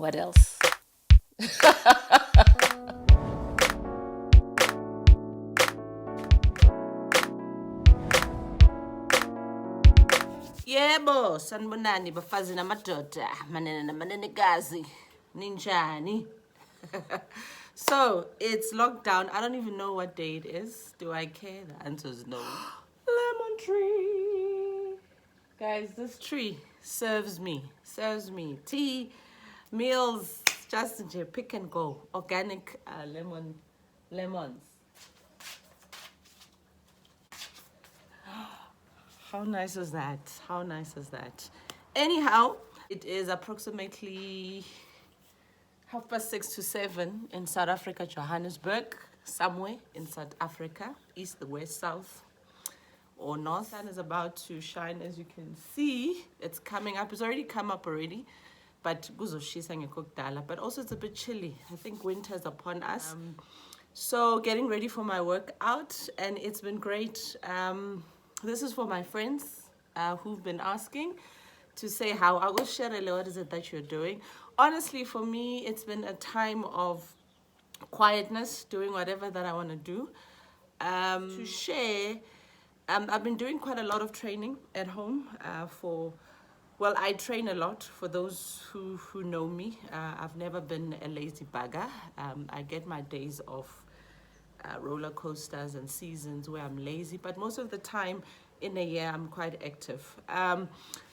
What else? Yebo, sanibonani bafazi namadoda, manene namanenekazi, ninjani? So, it's lockdown. I don't even know what day it is. Do I care? The answer is no. Lemon tree. Guys, this tree serves me. Tea, meals, just pick and go. Organic lemons. How nice is that? How nice is that? Anyhow, it is approximately 6:30 to 7 in South Africa, Johannesburg, somewhere in South Africa, east, the west, south, or north. The sun is about to shine, as you can see. It's coming up. It's already come up already, but but also it's a bit chilly. I think winter is upon us. So getting ready for my workout, and it's been great. This is for my friends who've been asking to say how. I will share what is it that you're doing. Honestly, for me, it's been a time of quietness, doing whatever that I want to do. To share, I've been doing quite a lot of training at home well, I train a lot. For those who know me, I've never been a lazy bugger. I get my days off roller coasters and seasons where I'm lazy, but most of the time in a year I'm quite active.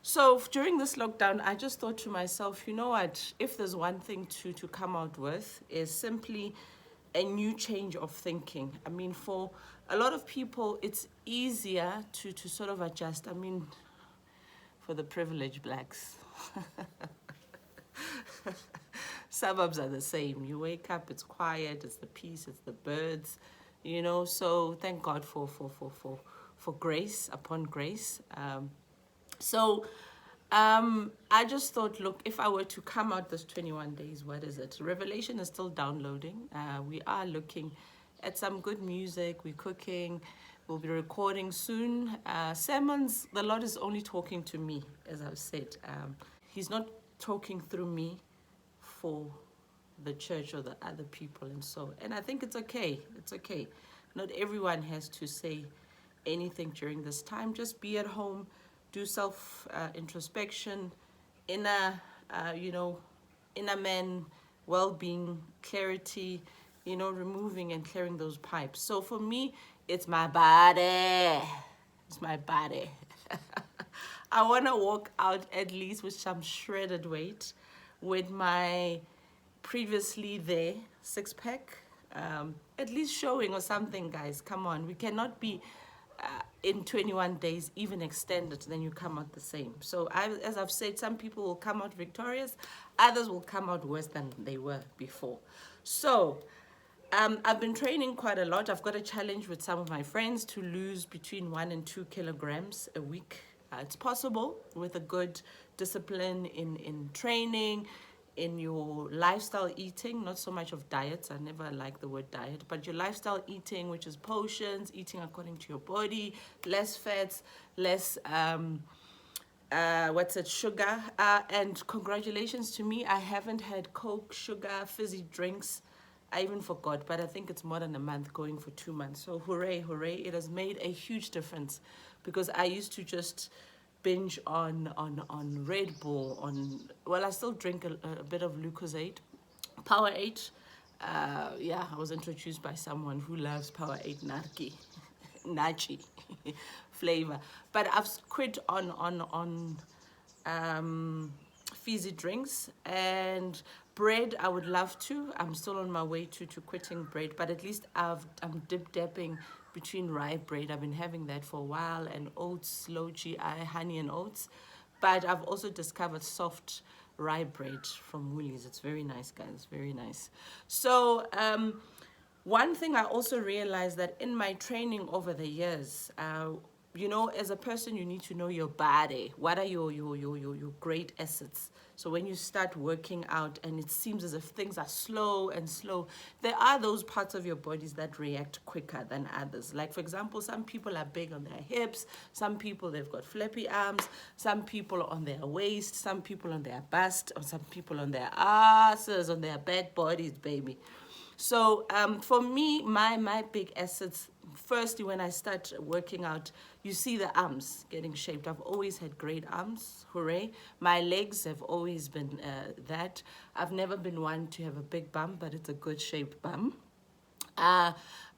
So during this lockdown, I just thought to myself, you know what, if there's one thing to come out with is simply a new change of thinking. I mean, for a lot of people, it's easier to sort of adjust. I mean, for the privileged blacks. Suburbs are the same. You wake up, it's quiet, it's the peace, it's the birds, you know. So thank God for grace upon grace. I just thought, look, if I were to come out this 21 days, what is it? Revelation is still downloading. We are looking at some good music. We're cooking. We'll be recording soon. Sermons, the Lord is only talking to me, as I've said. He's not talking through me for the church or the other people, and I think it's okay. It's okay. Not everyone has to say anything during this time. Just be at home, do self introspection, inner inner man, well-being, clarity, removing and clearing those pipes. So for me, it's my body. It's my body. I want to walk out at least with some shredded weight, with my previously there six-pack, at least showing or something, guys. Come on, we cannot be in 21 days even extended, then you come out the same. So as I've said, some people will come out victorious, others will come out worse than they were before. So I've been training quite a lot. I've got a challenge with some of my friends to lose between 1 and 2 kilograms a week. It's possible with a good discipline in training, in your lifestyle eating, not so much of diets. I never like the word diet, but your lifestyle eating, which is potions, eating according to your body, less fats, less sugar. And congratulations to me, I haven't had Coke, sugar, fizzy drinks. I even forgot, but I think it's more than a month, going for 2 months. So hooray, hooray. It has made a huge difference, because I used to just binge on Red Bull, I still drink a bit of Lucozade, Powerade. I was introduced by someone who loves Powerade Nachi flavor. But I've quit on fizzy drinks, and bread I would love to. I'm still on my way to quitting bread, but at least I'm dipping between rye bread. I've been having that for a while, and oats, low GI, honey and oats. But I've also discovered soft rye bread from Woolies. It's very nice, guys, very nice. So one thing I also realized, that in my training over the years, you know, as a person, you need to know your body. What are your great assets? So when you start working out and it seems as if things are slow and slow, there are those parts of your bodies that react quicker than others. Like, for example, some people are big on their hips, some people, they've got flappy arms, some people on their waist, some people on their bust, or some people on their asses, on their back bodies, baby. So for me, my big assets, firstly, when I start working out, you see the arms getting shaped. I've always had great arms, hooray. My legs have always been that. I've never been one to have a big bum, but it's a good shaped bum.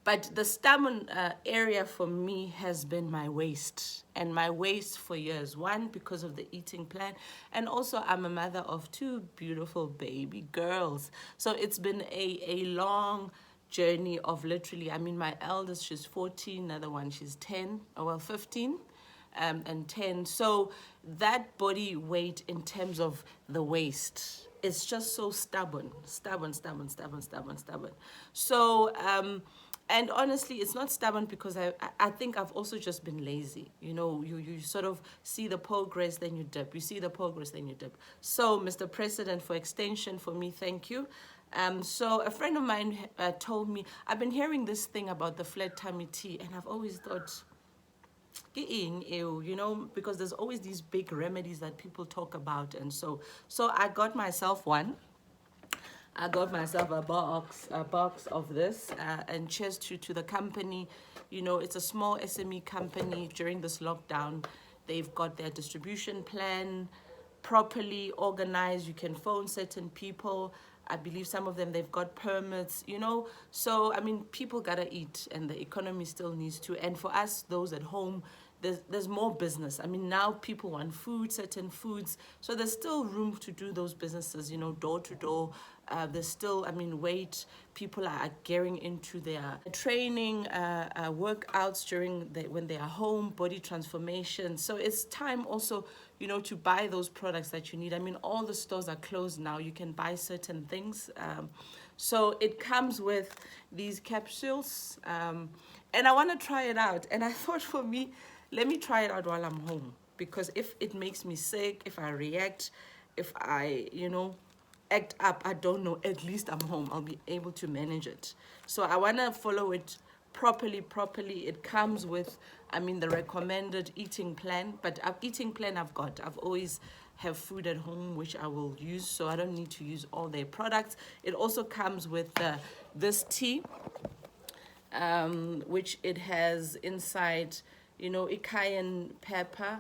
But the stomach area for me has been my waist, and my waist for years. One, because of the eating plan, and also I'm a mother of two beautiful baby girls. So it's been a long journey of literally, I mean, my eldest, she's 14, another one, she's 10, well, 15. And 10. So that body weight in terms of the waist, it's just so stubborn. So, and honestly, it's not stubborn because I think I've also just been lazy. You know, you sort of see the progress, then you dip. You see the progress, then you dip. So, Mr. President, for extension, for me, thank you. So a friend of mine told me, I've been hearing this thing about the flat tummy tea, and I've always thought, you know, because there's always these big remedies that people talk about. And so I got myself one. I got myself a box of this, and cheers to the company. You know, it's a small SME company. During this lockdown, they've got their distribution plan properly organized. You can phone certain people. I believe some of them, they've got permits, you know. So, I mean, people gotta eat, and the economy still needs to. And for us, those at home, there's more business. I mean, now people want food, certain foods. So there's still room to do those businesses, you know, door to door. There's still, I mean, people are gearing into their training, workouts when they are home, body transformation. So it's time also, you know, to buy those products that you need. I mean, all the stores are closed now. You can buy certain things. So it comes with these capsules, and I want to try it out. And I thought, for me, let me try it out while I'm home, because if it makes me sick, if I react, if I, you know, act up, I don't know, at least I'm home. I'll be able to manage it. So I want to follow it properly. It comes with, I mean, the recommended eating plan, but eating plan I've always have food at home which I will use, so I don't need to use all their products. It also comes with this tea, which it has inside, you know, cayenne pepper,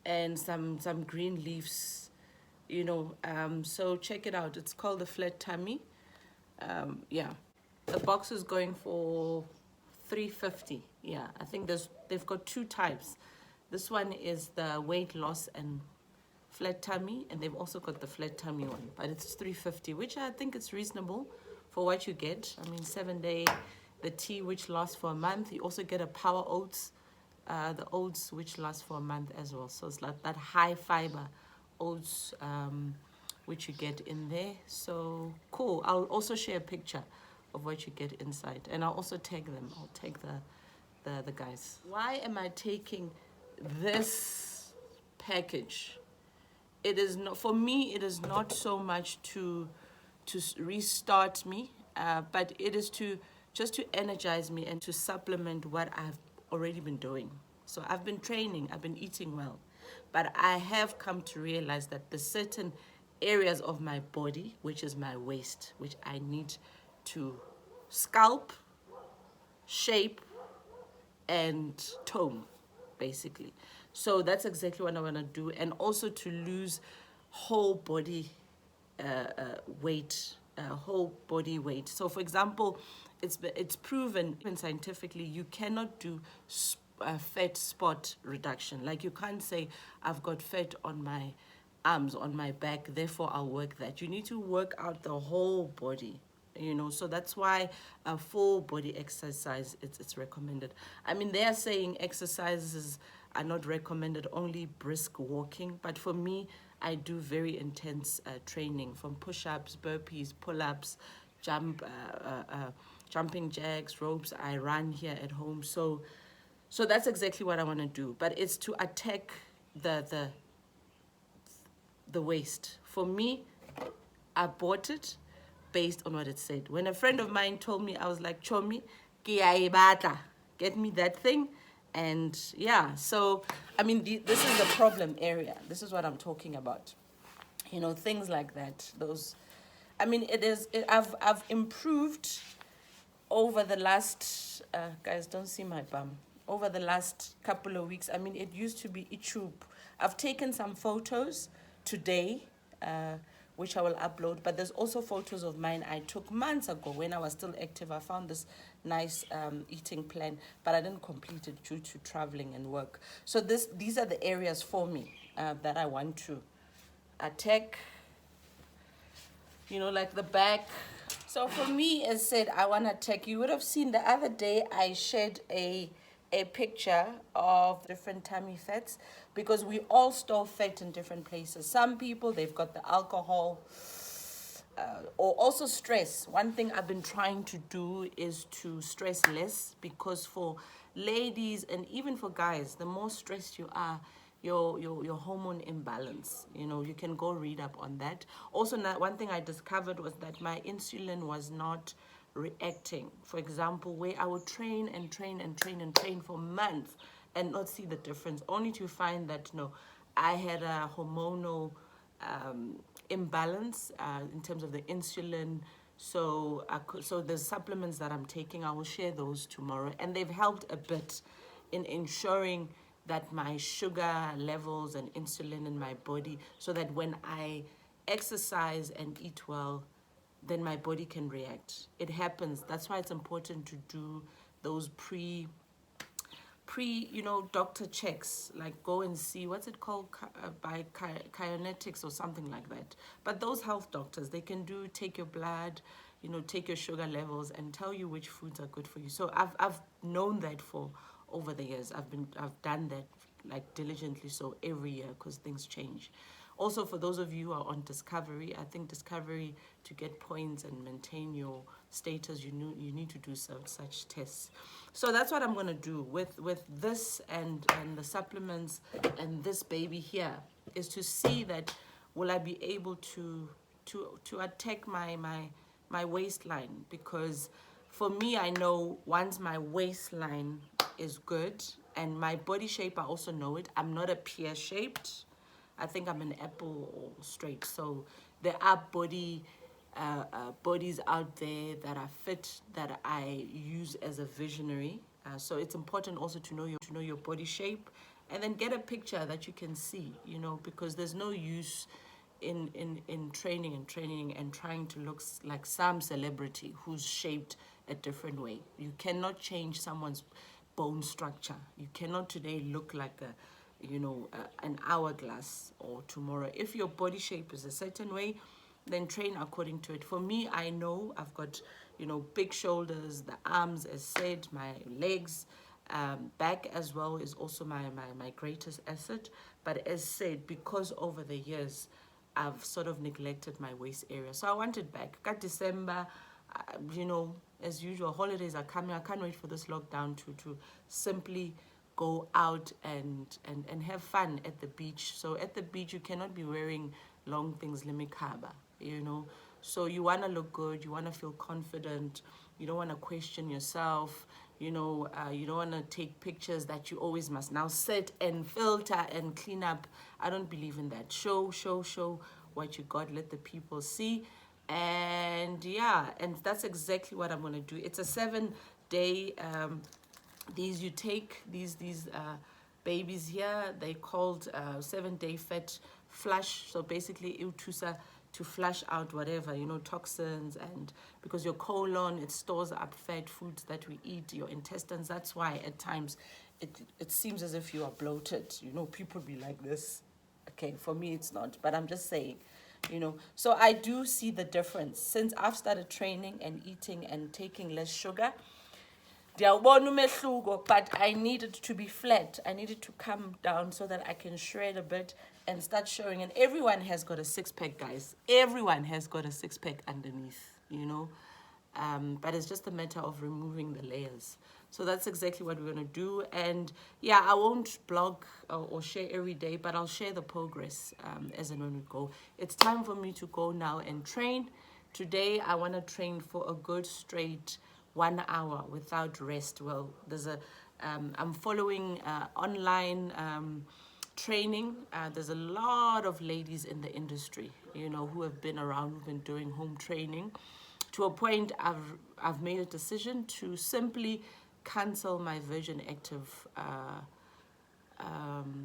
and some green leaves, you know. So check it out. It's called the Flat Tummy. Yeah, the box is going for $3.50. Yeah, I think they've got two types. This one is the weight loss and flat tummy, and they've also got the flat tummy one, but it's $3.50, which I think is reasonable for what you get. I mean, 7-day, the tea, which lasts for a month. You also get a power oats, the oats, which lasts for a month as well. So it's like that high fiber oats, which you get in there. So cool. I'll also share a picture of what you get inside, and I'll also tag them. I'll tag the guys. Why am I taking this package? It is not, for me, it is not so much to restart me, but it is just to energize me and to supplement what I've already been doing. So I've been training, I've been eating well, but I have come to realize that there's certain areas of my body, which is my waist, which I need to sculpt, shape, and tone, basically. So that's exactly what I want to do, and also to lose whole body weight, whole body weight. So, for example, it's proven scientifically you cannot do fat spot reduction. Like, you can't say I've got fat on my arms, on my back, therefore I'll work that. You need to work out the whole body, you know. So that's why a full body exercise, it's recommended. I mean, they are saying exercises are not recommended, only brisk walking, but for me, I do very intense training, from push-ups, burpees, pull-ups, jumping jacks, ropes. I run here at home. So So that's exactly what I want to do. But it's to attack the waist. For me, I bought it based on what it said. When a friend of mine told me, I was like, Chomi, ke a e batla. Get me that thing. And yeah, so, I mean, this is the problem area. This is what I'm talking about. You know, things like that. Those, I mean, I've improved over the last, guys, don't see my bum. Over the last couple of weeks, I mean, it used to be itube. I've taken some photos today, which I will upload, but there's also photos of mine I took months ago when I was still active. I found this nice eating plan, but I didn't complete it due to traveling and work. So these are the areas for me that I want to attack, you know, like the back. So for me, as said, I want to attack. You would have seen the other day I shared a picture of different tummy fats, because we all store fat in different places. Some people, they've got the alcohol, or also stress. One thing I've been trying to do is to stress less, because for ladies and even for guys, the more stressed you are, your hormone imbalance, you know, you can go read up on that. Also, one thing I discovered was that my insulin was not reacting. For example, where I would train and train and train and train for months and not see the difference, only to find that no, I had a hormonal imbalance in terms of the insulin. So so the supplements that I'm taking, I will share those tomorrow, and they've helped a bit in ensuring that my sugar levels and insulin in my body, so that when I exercise and eat well, then my body can react. It happens. That's why it's important to do those pre you know, doctor checks, like go and see, what's it called, Biokinetics or something like that. But those health doctors, they can take your blood, you know, take your sugar levels and tell you which foods are good for you. So I've known that for over the years. I've done that like diligently, so every year, because things change. Also, for those of you who are on Discovery, I think Discovery, to get points and maintain your status, you need to do such tests. So that's what I'm going to do with this and the supplements and this baby here, is to see that will I be able to attack my waistline. Because for me, I know once my waistline is good, and my body shape, I also know it. I'm not a pear shaped. I think I'm an apple or straight. So there are bodies out there that are fit, that I use as a visionary. So it's important also to know your body shape, and then get a picture that you can see, you know, because there's no use in training and trying to look like some celebrity who's shaped a different way. You cannot change someone's bone structure. You cannot today look like an hourglass, or tomorrow. If your body shape is a certain way, then train according to it. For me, I know I've got, you know, big shoulders, the arms, as said, my legs, back as well is also my greatest asset. But as said, because over the years, I've sort of neglected my waist area. So I want it back. Got December, you know, as usual, holidays are coming. I can't wait for this lockdown to simply go out and have fun at the beach. So at the beach, you cannot be wearing long things, limikaba, you know. So you want to look good, you want to feel confident, you don't want to question yourself, you know, you don't want to take pictures that you always must now sit and filter and clean up. I don't believe in that. Show what you got, let the people see. And yeah, and that's exactly what I'm going to do. It's a 7-day you take these babies here, they called 7-day fat flush. So basically utusa to flush out whatever, you know, toxins, and because your colon, it stores up fat, foods that we eat, your intestines. That's why at times it seems as if you are bloated, you know. People be like this. Okay, for me it's not, but I'm just saying, you know. So I do see the difference since I've started training and eating and taking less sugar. But I needed to be flat. I needed to come down so that I can shred a bit and start showing. And everyone has got a six-pack, guys. Everyone has got a six-pack underneath, you know. But it's just a matter of removing the layers. So that's exactly what we're going to do. And yeah, I won't blog or share every day, but I'll share the progress as and when we go. It's time for me to go now and train. Today, I want to train for a good straight 1 hour without rest. Well, I'm following online training. There's a lot of ladies in the industry, who have been around, who've been doing home training. To a point, I've made a decision to simply cancel my Virgin Active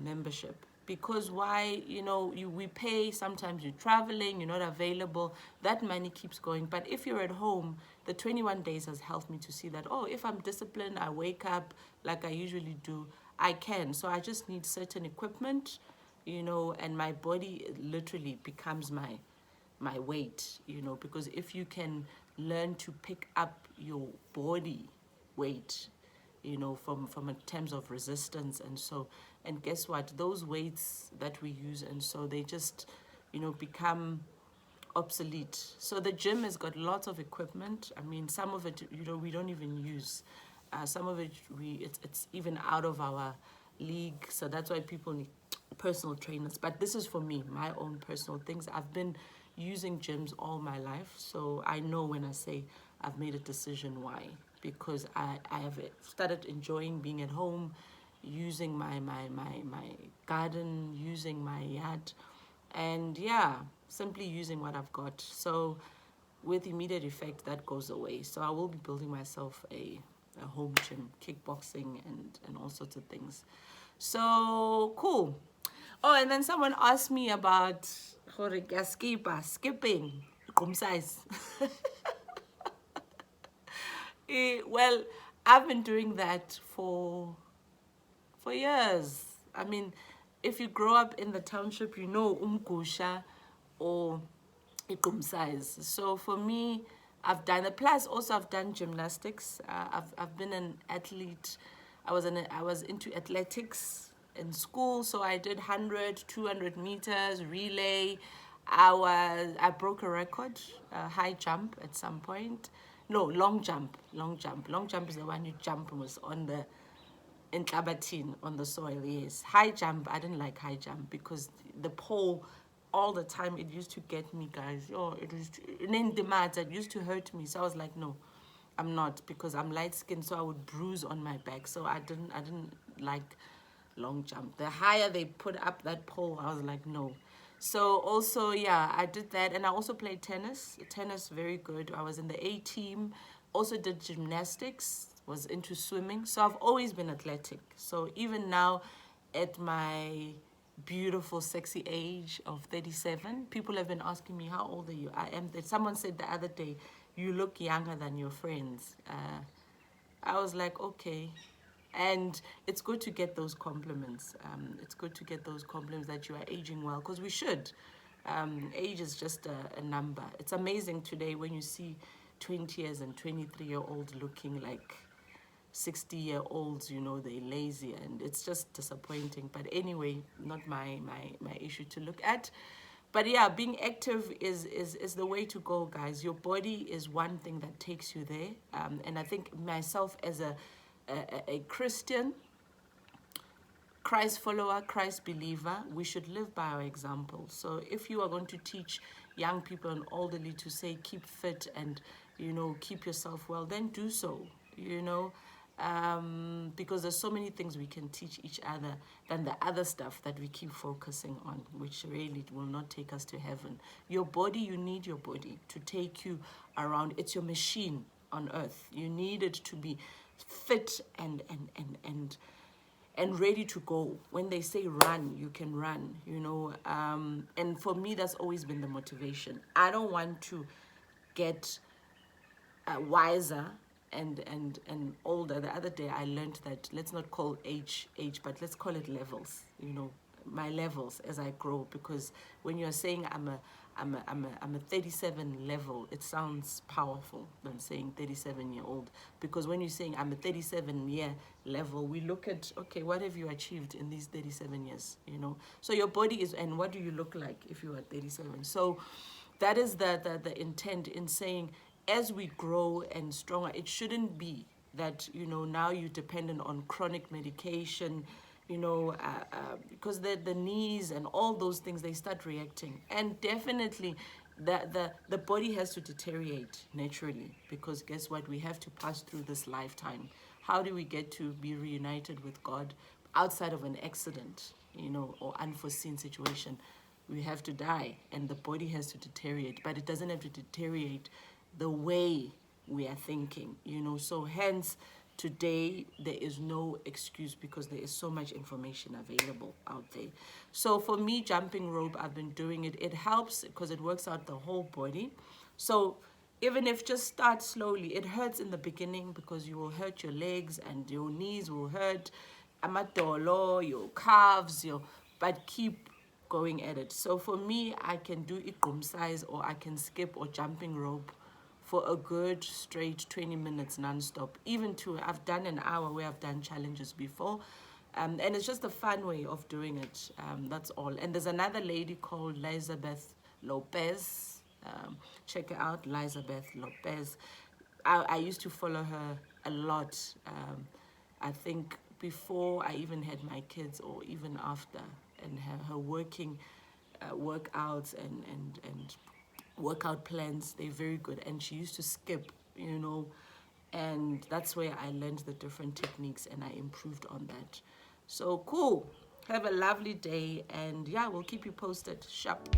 membership. Because why, we pay, sometimes you're traveling, you're not available, that money keeps going. But if you're at home, the 21 days has helped me to see that, if I'm disciplined, I wake up like I usually do, I can. So I just need certain equipment, and my body literally becomes my weight, because if you can learn to pick up your body weight, from in terms of resistance. And guess what, those weights that we use, and so they just become obsolete. So the gym has got lots of equipment. I mean, some of it we don't even use. Some of it it's even out of our league. So that's why people need personal trainers. But this is for me, my own personal things. I've been using gyms all my life, so I know when I say I've made a decision why. Because I have started enjoying being at home, using my garden, using my yard, and yeah, simply using what I've got. So with immediate effect, that goes away. So I will be building myself a home gym, kickboxing and all sorts of things. So cool. Oh, and then someone asked me about skipping, size. Well, I've been doing that for years. I mean, if you grow up in the township, umgusha or size. So for me, I've done it. Plus, also I've done gymnastics. I've been an athlete. I was into athletics in school, so I did 100, 200 meters relay. I broke a record, high jump at some point. No, long jump. Long jump is the one you jump was on the in Klabatin on the soil, yes. High jump, I didn't like high jump because the pole all the time it used to get me, guys. And then the mats, it used to hurt me. So I was like, no, I'm not, because I'm light skinned, so I would bruise on my back. So I didn't like long jump. The higher they put up that pole, I was like, no. So also, yeah, I did that. And I also played tennis. Tennis, very good. I was in the A team. Also did gymnastics, was into swimming. So I've always been athletic. So even now at my beautiful, sexy age of 37, people have been asking me, how old are you? Someone said the other day, you look younger than your friends. I was like, okay. And it's good to get those compliments. It's good to get those compliments that you are aging well, because we should. Age is just a number. It's amazing today when you see 20 years and 23-year-olds looking like 60-year-olds, they're lazy, and it's just disappointing. But anyway, not my issue to look at. But yeah, being active is the way to go, guys. Your body is one thing that takes you there. And I think myself as a Christian, Christ follower, Christ believer, we should live by our example. So if you are going to teach young people and elderly to say keep fit and keep yourself well, then do so. Because there's so many things we can teach each other than the other stuff that we keep focusing on, which really will not take us to heaven. Your body, you need your body to take you around. It's your machine on earth. You need it to be fit and ready to go. When they say run, you can run, and for me, that's always been the motivation. I don't want to get wiser and older. The other day I learned that let's not call age, but let's call it levels. My levels as I grow, because when you're saying I'm a 37 level, it sounds powerful than saying 37-year-old. Because when you're saying I'm a 37-year level, we look at, okay, what have you achieved in these 37 years? So your body is, and what do you look like if you are 37? So that is the intent in saying, as we grow and stronger, it shouldn't be that, you know, now you're dependent on chronic medication, you know, because the knees and all those things, they start reacting. And definitely the body has to deteriorate naturally, because guess what? We have to pass through this lifetime. How do we get to be reunited with God outside of an accident, you know, or unforeseen situation? We have to die, and the body has to deteriorate, but it doesn't have to deteriorate the way we are thinking, you know. So hence, today there is no excuse, because there is so much information available out there. So for me, jumping rope, I've been doing it. It helps because it works out the whole body. So even if just start slowly, it hurts in the beginning because you will hurt your legs and your knees will hurt, amadolo, your calves, but keep going at it. So for me, I can do iqum size, or I can skip or jumping rope for a good straight 20 minutes non-stop. Even to, I've done an hour where I've done challenges before. And it's just a fun way of doing it. That's all. And there's another lady called Elizabeth Lopez. Check her out, Elizabeth Lopez. I used to follow her a lot. I think before I even had my kids, or even after, and her working workouts and workout plans, they're very good. And she used to skip, you know, and that's where I learned the different techniques and I improved on that. So cool. Have a lovely day, and yeah, we'll keep you posted. Sharp.